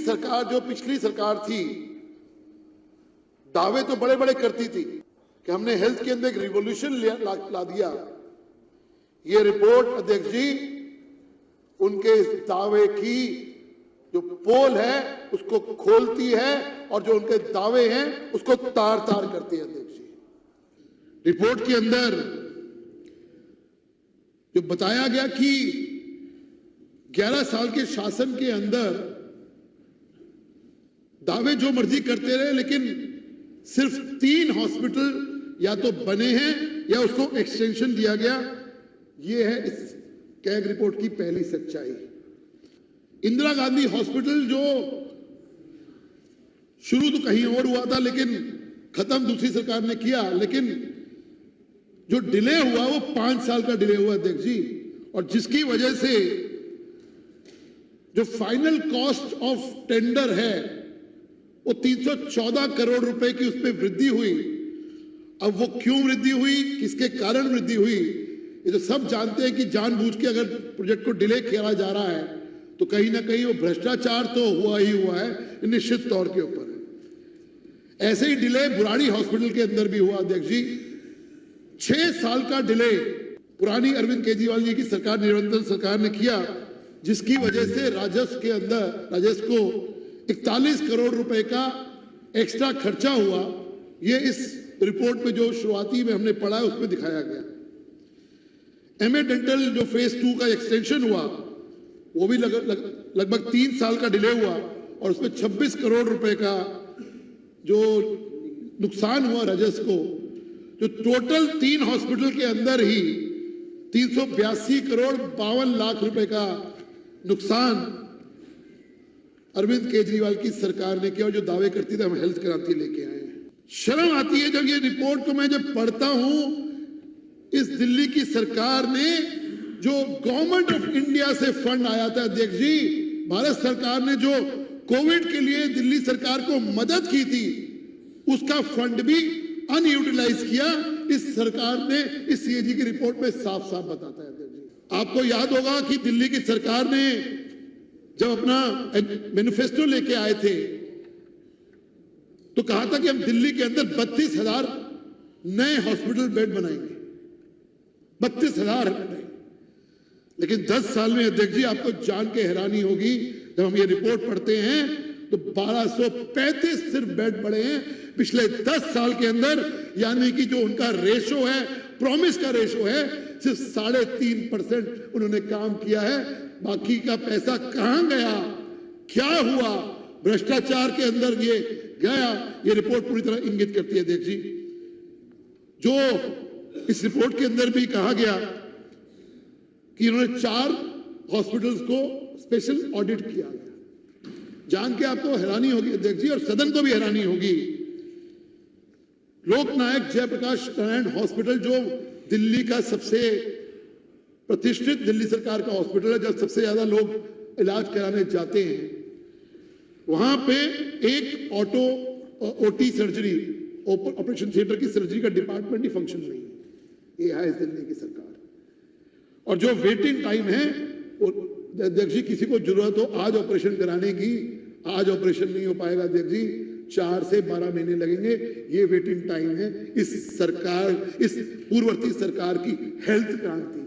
सरकार, जो पिछली सरकार थी, दावे तो बड़े बड़े करती थी कि हमने हेल्थ के अंदर एक रिवॉल्यूशन ला दिया। ये रिपोर्ट अध्यक्ष जी उनके इस दावे की जो पोल है उसको खोलती है और जो उनके दावे हैं उसको तार तार करती है। अध्यक्ष जी, रिपोर्ट के अंदर जो बताया गया कि 11 साल के शासन के अंदर दावे जो मर्जी करते रहे, लेकिन सिर्फ 3 हॉस्पिटल या तो बने हैं या उसको एक्सटेंशन दिया गया। यह है इस कैग रिपोर्ट की पहली सच्चाई। इंदिरा गांधी हॉस्पिटल जो शुरू तो कहीं और हुआ था, लेकिन खत्म दूसरी सरकार ने किया, लेकिन जो डिले हुआ वो 5 साल का डिले हुआ अध्यक्ष जी, और जिसकी वजह से जो फाइनल कॉस्ट ऑफ टेंडर है वो 314 करोड़ रुपए की उसमें वृद्धि हुई। अब वो क्यों वृद्धि हुई, किसके कारण वृद्धि हुई, ये तो सब जानते हैं कि जानबूझ के अगर प्रोजेक्ट को डिले किया जा रहा है तो कहीं ना कहीं वो भ्रष्टाचार तो हुआ ही हुआ है, निश्चित तौर के ऊपर है। ऐसे ही डिले बुराड़ी हॉस्पिटल के अंदर भी हुआ अध्यक्ष जी। 6 साल का डिले पुरानी अरविंद केजरीवाल जी की सरकार, निरंतर सरकार ने किया, जिसकी वजह से राजस्व को 41 करोड़ रुपए का एक्स्ट्रा खर्चा हुआ। ये इस रिपोर्ट में जो शुरुआती में हमने पढ़ा है उसमें दिखाया गया। एमए डेंटल जो फेज 2 का एक्सटेंशन हुआ वो भी लगभग 3 साल का डिले हुआ और उसमें 26 करोड़ रुपए का जो नुकसान हुआ राजस्व को, जो टोटल 3 हॉस्पिटल के अंदर ही 382 करोड़ 52 लाख रुपए का नुकसान अरविंद केजरीवाल की सरकार ने किया। और जो दावे करती थी हम हेल्थ क्रांति लेके आए हैं। शर्म आती है जब ये रिपोर्ट को मैं जब पढ़ता हूं। इस दिल्ली की सरकार ने जो गवर्नमेंट ऑफ इंडिया से फंड आया था अध्यक्ष जी, भारत सरकार ने जो कोविड के लिए दिल्ली सरकार को मदद की थी, उसका फंड भी अनयूटिलाइज किया। इस सरकार ने इस सीएजी की रिपोर्ट में साफ साफ बताता है अध्यक्ष जी। आपको याद होगा कि दिल्ली की सरकार ने जब अपना मैनिफेस्टो लेके आए थे तो कहा था कि हम दिल्ली के अंदर 32,000 नए हॉस्पिटल बेड बनाएंगे, 32,000 बनाएंगे। लेकिन 10 साल में अध्यक्ष जी आपको जान के हैरानी होगी, जब हम ये रिपोर्ट पढ़ते हैं तो 1235 सिर्फ बेड बढ़े हैं पिछले 10 साल के अंदर। यानी कि जो उनका रेशो है, प्रॉमिस का रेशो है, सिर्फ 3.5% उन्होंने काम किया है। बाकी का पैसा कहां गया, क्या हुआ, भ्रष्टाचार के अंदर ये गया, ये रिपोर्ट पूरी तरह इंगित करती है अध्यक्ष जी। जो इस रिपोर्ट के अंदर भी कहा गया कि उन्होंने 4 हॉस्पिटल्स को स्पेशल ऑडिट किया गया। जान के आपको हैरानी होगी अध्यक्ष जी, और सदन को भी हैरानी होगी। लोकनायक जयप्रकाश नारायण हॉस्पिटल जो दिल्ली का सबसे प्रतिष्ठित दिल्ली सरकार का हॉस्पिटल है, जब सबसे ज्यादा लोग इलाज कराने जाते हैं, वहां पे एक ओटी सर्जरी, ऑपरेशन थिएटर की सर्जरी का डिपार्टमेंट ही फंक्शन नहीं है। ये है इस दिल्ली की सरकार। और जो वेटिंग टाइम है अध्यक्ष जी, किसी को जरूरत हो आज ऑपरेशन कराने की, आज ऑपरेशन नहीं हो पाएगा अध्यक्ष जी, 4 से 12 महीने लगेंगे। ये वेटिंग टाइम है इस सरकार, इस पूर्ववर्ती सरकार की हेल्थ क्रांति।